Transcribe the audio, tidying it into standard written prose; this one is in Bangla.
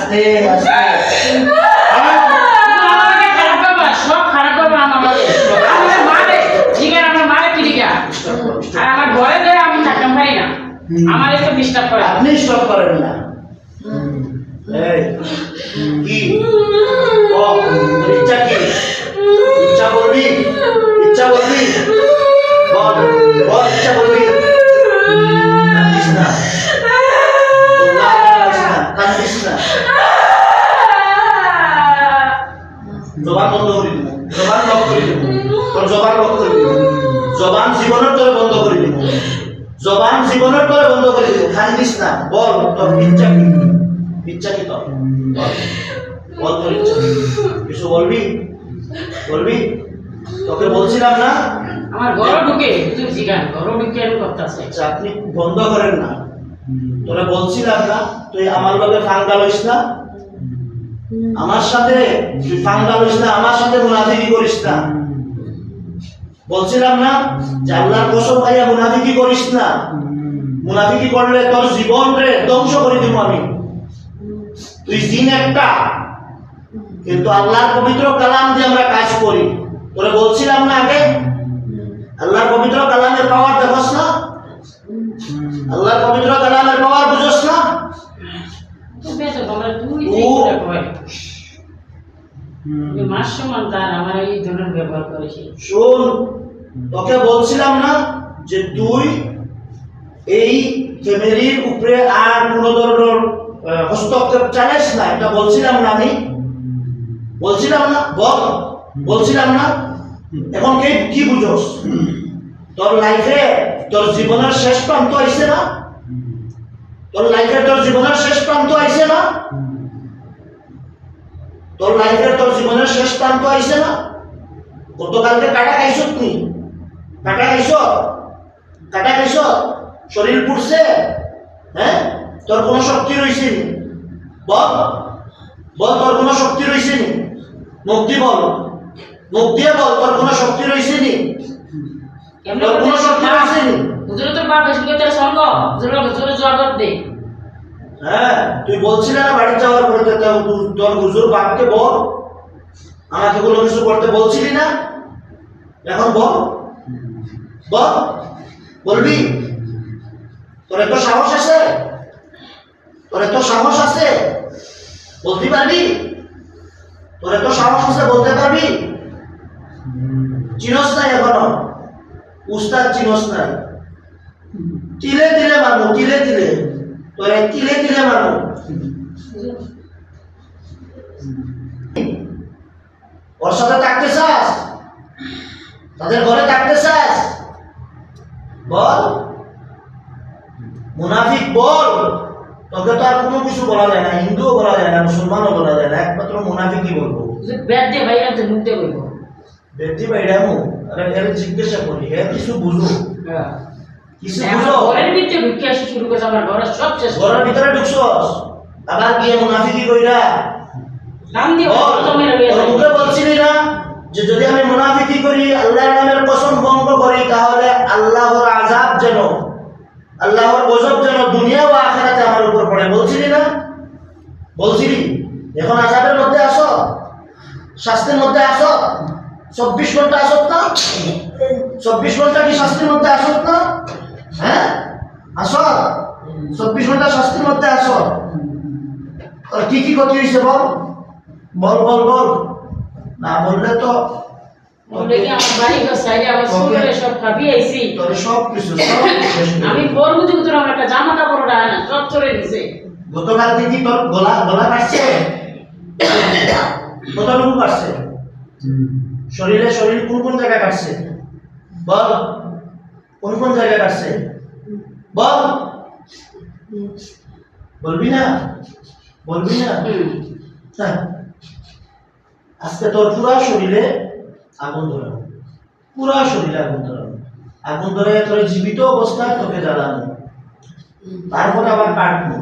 আস্তে আস্তে আমার একটু ডিস্টার্ব করে আপনি স্টপ করেন না এই কি ও ইচ্ছা কি ইচ্ছা বলবি বল বল ইচ্ছা বলবি কান্দিস না কান্দিস না জবান বন্ধ করে দিব জবান লক করে দিব তোর জবান লক করে দিব জবান জীবনের তোরে বন্ধ করে দিব জবান জীবনের তোরে বন্ধ করে দিব কান্দিস না বল তোর ইচ্ছা কি তোর বল তোর ইচ্ছা কিছু বলবি তোকে বলছিলাম না আমার ঘর ঢুকে তুই জিগান ঘর ঢুকে এর কথা আছে আচ্ছা আপনি বন্ধ করেন না তোরে বলছিলাম না তুই আমার লগে ফাঙ্গা লইস না আমার সাথে তুই ফাঙ্গা লইস না আমার সাথে মুনাফিকি করিস না বলছিলাম না যে আল্লাহর কসম ভাইয়া মুনাফিকি করিস না মুনাফিকি করলে তোর জীবন রে ধ্বংস করে দিব আমি তুই জিন একটা কিন্তু আল্লাহর পবিত্র কালাম দিয়ে আমরা কাজ করি তোরে বলছিলাম না আগে আল্লাহর পবিত্র কালামের পাওয়ার দেখোস না আল্লাহর পবিত্র কালামের পাওয়ার বুঝোস না তো বেঁচে তোমরা তুই যে কয় মাস সমান তার আমার এই ধরনের ব্যবহার করেছে শোন তোকে বলছিলাম না যে তুই এই ফ্যামিলির উপরে আর কোনো ধরনের হস্তক্ষেপ চালাস না এটা বলছিলাম না আমি বলছিলাম না বলছিলাম না এখন কি বুঝোস তোর লাইফে তোর জীবনের শেষ প্রান্ত আইছে না তোর লাইফে তোর জীবনের শেষ প্রান্ত আইছে না তোর লাইফে তোর জীবনের শেষ প্রান্ত আইছে না গতকালকে কাটা খাইছ তুই কাটা খাইছ শরীর পুড়ছে হ্যাঁ তোর কোনো শক্তি রইছে নি বল তোর কোনো শক্তি রইছে নি মুখ দিয়ে বল তোর কোনো শক্তি রইছে নি তোর কোনো শক্তি রইছে নি হুজুর তোর বাপ এসে তোর সঙ্গ হুজুর জবাব দে হ্যাঁ তুই বলছিলি না বাড়ি যাওয়ার পরে তোর হুজুর বাপকে বল আমাকে কোনো কিছু করতে বলছিলি না এখন বলবি তোর এত সাহস আছে বলতে পারবি তোর এত সাহস আছে বলতে পারবি চিনস নাই এখনো উস্তাদ চিনস নাই তিলে মারবো তোর তিলে মারবো ওর সাথে থাকতে চাস তাদের ঘরে থাকতে চাস বল মুনাফিক বল তোকে তো আর কোনো কিছু বলা যায় না হিন্দুও বলা যায় না মুসলমানও বলা যায় না একমাত্র মুনাফিকই বলবো ব্যাট দিয়ে ভাই আমি মুখ দিয়ে বলবো বেটি বাইরামু আরে এর জিজ্ঞাসা করি এর কিছু বুঝো কিছু বুঝো ঘরের ভিতরে ঢুকে আসি শুরু করে আমার ঘরে সব শেষ ঘরের ভিতরে ঢুকছস আবার গিয়ে মুনাফিকি কইরা নাম দিয়ে তোকে বলছিলি না যে যদি আমি মুনাফিকি করি আল্লাহর নামের কসম ভঙ্গ করি তাহলে আল্লাহর আযাব যেন আল্লাহর গজব যেন দুনিয়া ও আখিরাতে আমার উপর পড়ে বলছিলি না বলছিলি এখন আযাবের মধ্যে আসো শাস্তির মধ্যে আসো 24 ঘন্টা আসত না 24 ঘন্টা কি শাস্তির মধ্যে আসত না হ্যাঁ আসো 24 ঘন্টা শাস্তির মধ্যে আসো আর কি ক্ষতি হয়েছে বল না বললে তো বলে কি আমার বাড়ি তো সাইডে আবার সুরে সব খাবি আইছি তোর সব কিছু আমি বলবো যে তোর আমার একটা জামা কাপড় না সব চলে দিছে গতকাল কি তোর গলা কাটছে কতটুকু কাটছে শরীর কোন জায়গায় কাটছে বল কোন জায়গায় কাটছে বল বলবি না হ্যাঁ আজকে তোর পুরা শরীরে আগুন ধরে তোর জীবিত অবস্থায় তোকে জ্বালানো তারপরে আবার কাটবো